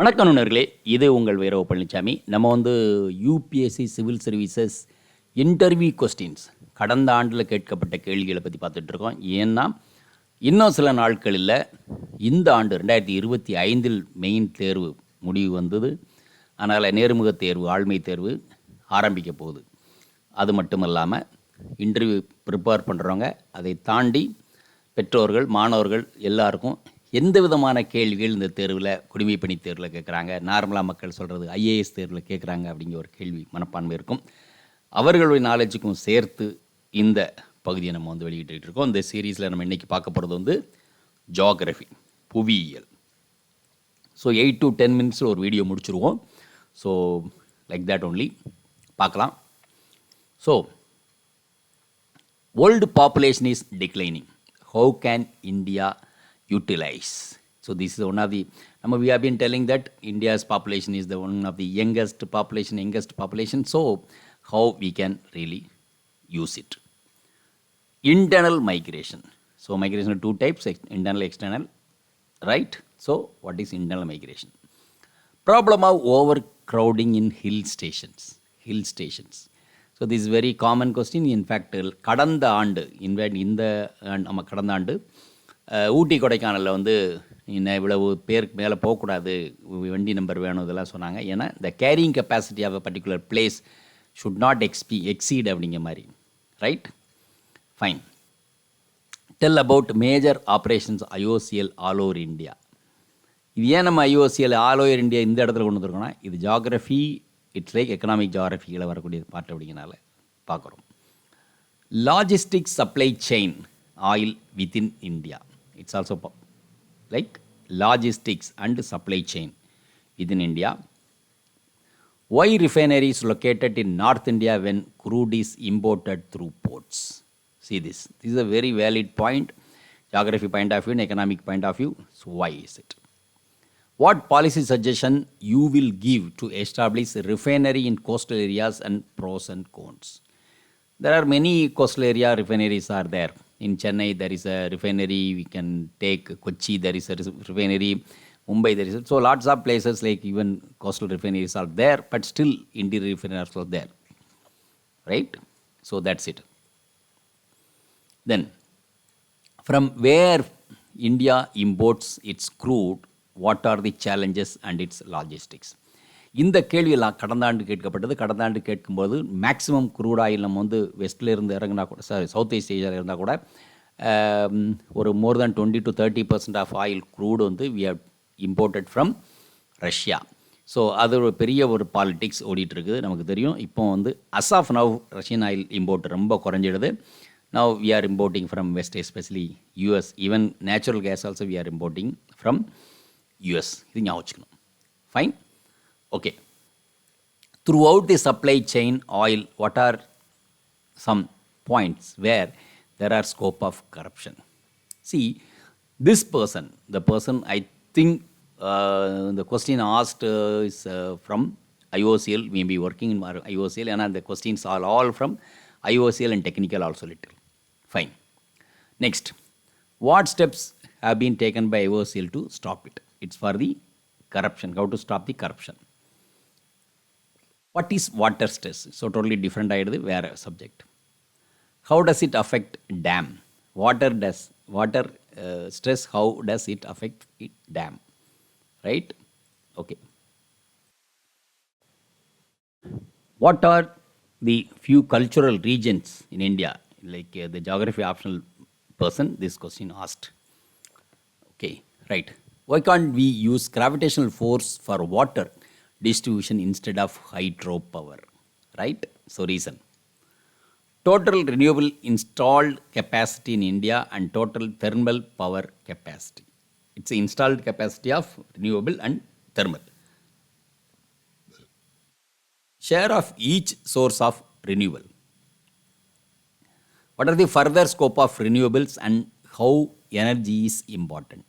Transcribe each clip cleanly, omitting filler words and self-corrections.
வணக்கம் நண்பர்களே, இது உங்கள் V.Palanichamy. நம்ம UPSC civil services interview questions கடந்த ஆண்டில் கேட்கப்பட்ட கேள்விகளை பற்றி பார்த்துட்ருக்கோம். ஏன்னா இன்னும் சில நாட்களில் இந்த ஆண்டு 2025 மெயின் தேர்வு முடிவு வந்தது. அதனால் நேர்முக தேர்வு, ஆழ்மை தேர்வு ஆரம்பிக்க போகுது. அது மட்டும் இல்லாமல் இன்டர்வியூ ப்ரிப்பேர் பண்ணுறவங்க, அதை தாண்டி பெற்றோர்கள், மாணவர்கள் எல்லாருக்கும் எந்த விதமான கேள்விகள் இந்த தேர்வில், குடிமைப்பணி தேர்வில் கேட்குறாங்க, நார்மலாக மக்கள் சொல்கிறது ஐஏஎஸ் தேர்வில் கேட்குறாங்க அப்படிங்கிற ஒரு கேள்வி மனப்பான்மை இருக்கும். அவர்களுடைய நாலேஜுக்கும் சேர்த்து இந்த பகுதியை நம்ம வெளியிட்டு இருக்கோம். இந்த சீரீஸில் நம்ம இன்றைக்கி பார்க்க போகிறது ஜியாகிரஃபி, புவியியல். ஸோ 8 to 10 minutes ஒரு வீடியோ முடிச்சுருவோம். ஸோ லைக் தேட் ஒன்லி பார்க்கலாம். So world population is declining. How can India utilize? So this is one of the, we have been telling that India's population is the one of the youngest population. So how we can really use it? Internal migration. So migration are two types, internal, external, right? So what is internal migration? Problem of overcrowding in hill stations. So this is very common question. In fact, கடந்த ஆண்டு, இந்த நம்ம கடந்த ஆண்டு ஊட்டி கொடைக்கானலில் இன்னும் இவ்வளவு பேருக்கு மேலே போகக்கூடாது, வண்டி நம்பர் வேணும், இதெல்லாம் சொன்னாங்க. ஏன்னா இந்த carrying capacity of a particular place should not exceed அப்படிங்கிற மாதிரி, right? Fine. Tell about major operations IOCL all over India. இது ஏன் நம்ம ஐஓசிஎல் ஆல் ஓவர் இந்தியா இந்த இடத்துல கொண்டு வந்துருக்கோம்னா, இது ஜியாகிரஃபி, இட்ஸ் லைக் எக்கனாமிக் ஜியாகிரஃபியில் வரக்கூடிய பார்ட் அப்படிங்கிறனால பார்க்குறோம். Logistics supply chain oil within India. It's also like logistics and supply chain within India. Why refinery is located in North India when crude is imported through ports? See this. This is a very valid point, geography point of view and economic point of view. So why is it? What policy suggestion you will give to establish refinery in coastal areas and pros and cons? There are many coastal area refineries are there. In Chennai, there is a refinery. We can take Kochi, there is a refinery. Mumbai, there is so lots of places like even coastal refineries are there, but still interior refineries are there, right? So that's it. Then, from where India imports its crude, what are the challenges and its logistics? இந்த கேள்வியெல்லாம் கடந்த ஆண்டு கேட்கப்பட்டது. கடந்த ஆண்டு கேட்கும்போது maximum crude oil நம்ம வெஸ்ட்டில் இருந்து இறங்கினா கூட, சவுத் ஈஸ்ட் ஏஷியாவில் இருந்தால் கூட ஒரு more than 20 to 30% of oil crude we have imported from Russia. So அது ஒரு பெரிய ஒரு பாலிட்டிக்ஸ் ஓடிட்டுருக்குது, நமக்கு தெரியும். இப்போ as of now Russian oil import ரொம்ப குறைஞ்சிடுது. Now we are importing from west, especially US. Even natural gas also we are importing from US. இது ஞாபகம் வச்சுக்கணும். Fine. Okay. Throughout the supply chain oil, what are some points where there are scope of corruption? See, this person, the person I think the question asked is from IOCL, maybe working in IOCL, and the questions are all from IOCL and technical also little. Fine. Next, what steps have been taken by IOCL to stop it? It's for the corruption. How to stop the corruption? What is water stress? So totally different idea, where subject. How does it affect dam? Water stress, how does it affect it dam? Right? Okay. What are the few cultural regions in India? Like the geography optional person, this question asked. Okay, right. Why can't we use gravitational force for water distribution instead of hydropower, right? So reason. Total renewable installed capacity in India and total thermal power capacity. It's the installed capacity of renewable and thermal. Share of each source of renewable. What are the further scope of renewables and how energy is important?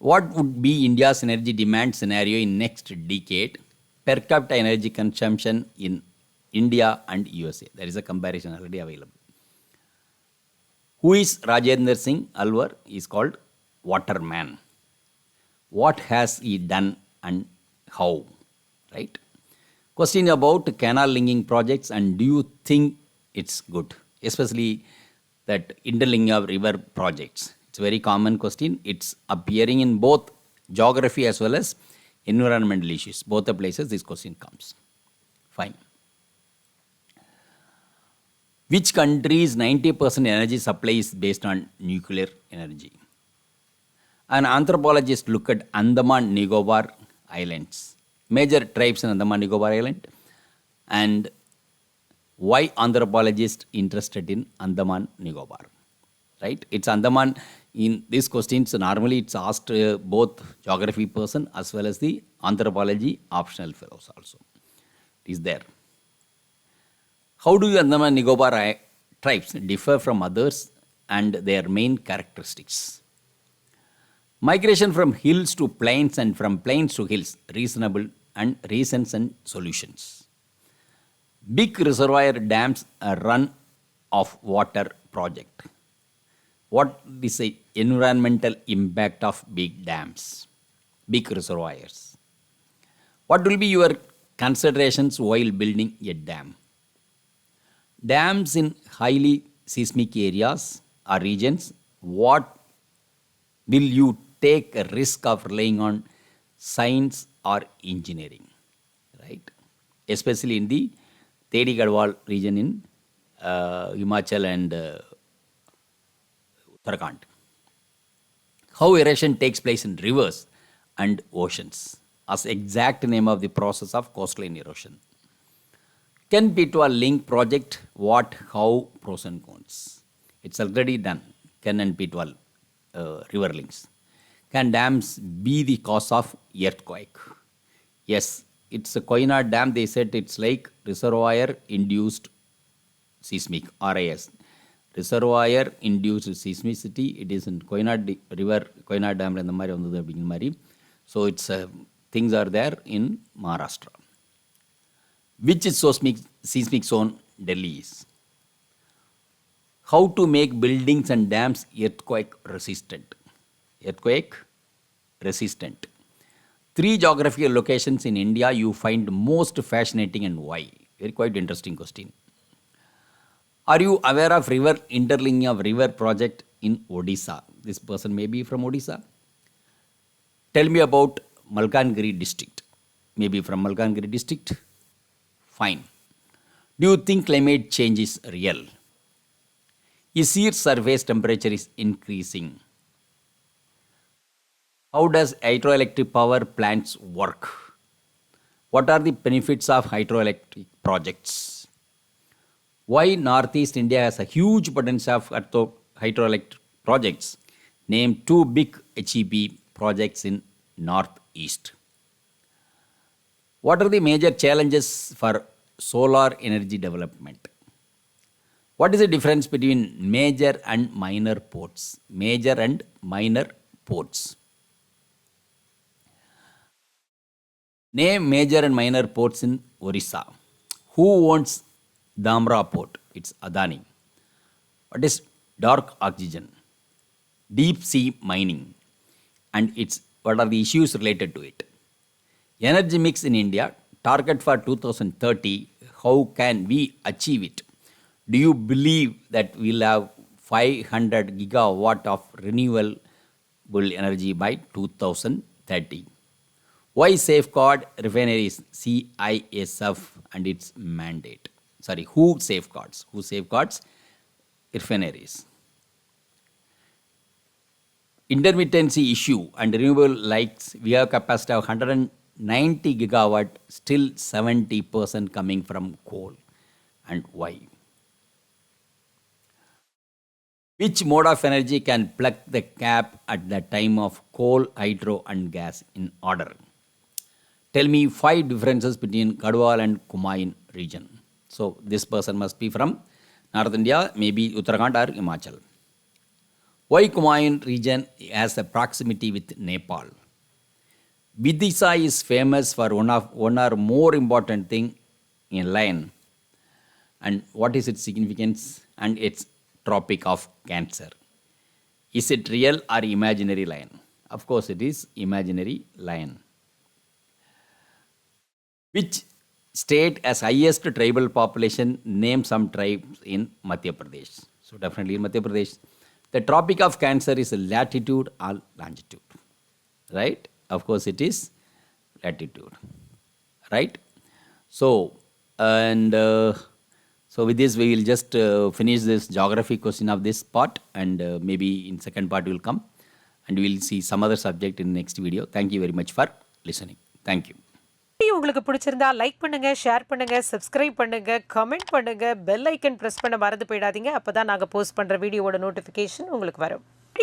What would be India's energy demand scenario in next decade? Per capita energy consumption in India and USA. There is a comparison already available. Who is Rajendra Singh Alwar? Is called Waterman. What has he done and how? Right? Question about canal linking projects and do you think it's good? Especially that interlinking of river projects. It's a very common question. It's appearing in both geography as well as environmental issues. Both the places this question comes. Fine. Which country's 90% energy supply is based on nuclear energy? An anthropologist looked at Andaman Nicobar Islands, major tribes in Andaman Nicobar Island, and why anthropologists interested in Andaman Nicobar. Right? It's Andaman. In these questions, normally it's asked both geography person as well as the anthropology optional fellows also. It is there. How do Andaman Nicobar tribes differ from others and their main characteristics? Migration from hills to plains and from plains to hills, reasonable and reasons and solutions. Big reservoir dams run of water project. What is the environmental impact of big dams, big reservoirs? What will be your considerations while building a dam? Dams in highly seismic areas or regions, what will you take a risk of relying on science or engineering, right? Especially in the Tedi Gadwal region in Himachal and Uttarakhand. How erosion takes place in rivers and oceans as exact name of the process of coastline erosion. Can P12 link project what, how, pros and cons? It's already done. Can and P12 river links. Can dams be the cause of earthquake? Yes, it's a Koyna dam. They said it's like reservoir induced seismic RIS. Reservoir induced seismicity. It is in Koyna river, Koyna dam and the Mari. So it's things are there in Maharashtra. Which is seismic zone Delhi is? How to make buildings and dams earthquake resistant? Earthquake resistant. 3 geographical locations in India you find most fascinating and why? Very quite interesting question. Are you aware of river interlinking of river project in Odisha? This person may be from Odisha. Tell me about Malkangiri district. Maybe from Malkangiri district. Fine. Do you think climate change is real? Is sea surface temperature is increasing? How does hydroelectric power plants work? What are the benefits of hydroelectric projects? Why Northeast India has a huge potential of hydroelectric projects? Name 2 big HEP projects in Northeast. What are the major challenges for solar energy development? What is the difference between major and minor ports? Major and minor ports. Name major and minor ports in Orissa. Who owns Dhamra port? It's Adani. What is dark oxygen? Deep sea mining. And what are the issues related to it? Energy mix in India, target for 2030, how can we achieve it? Do you believe that we'll have 500 gigawatt of renewable energy by 2030? Why safeguard refineries CISF and its mandate? Sorry, who safeguards? Who safeguards refineries? Intermittency issue and renewable lights, we have capacity of 190 gigawatt, still 70% coming from coal. And why? Which mode of energy can plug the gap at the time of coal, hydro and gas in order? Tell me 5 differences between Gadwal and Kumaon region. So this person must be from North India, maybe Uttarakhand or Himachal. Why Kumaon region has a proximity with Nepal? Vidisha is famous for one or more important thing in line. And what is its significance and its Tropic of Cancer? Is it real or imaginary lion? Of course, it is imaginary lion. Which state has highest tribal population? Name some tribes in Madhya Pradesh. So definitely in Madhya Pradesh. The Tropic of Cancer is latitude or longitude? Right? Of course it is latitude. Right? So, and so with this we will just finish this geography question of this part, and maybe in second part we will come and we will see some other subject in next video. Thank you very much for listening. Thank you. உங்களுக்கு பிடிச்சிருந்தா like பண்ணுங்க, share பண்ணுங்க, subscribe பண்ணுங்க, comment பண்ணுங்க, bell icon press பண்ண மறந்து போயிடாதீங்க. அப்பதான் நாங்க போஸ்ட் பண்ற வீடியோவோட நோட்டிஃபிகேஷன் உங்களுக்கு வரும்.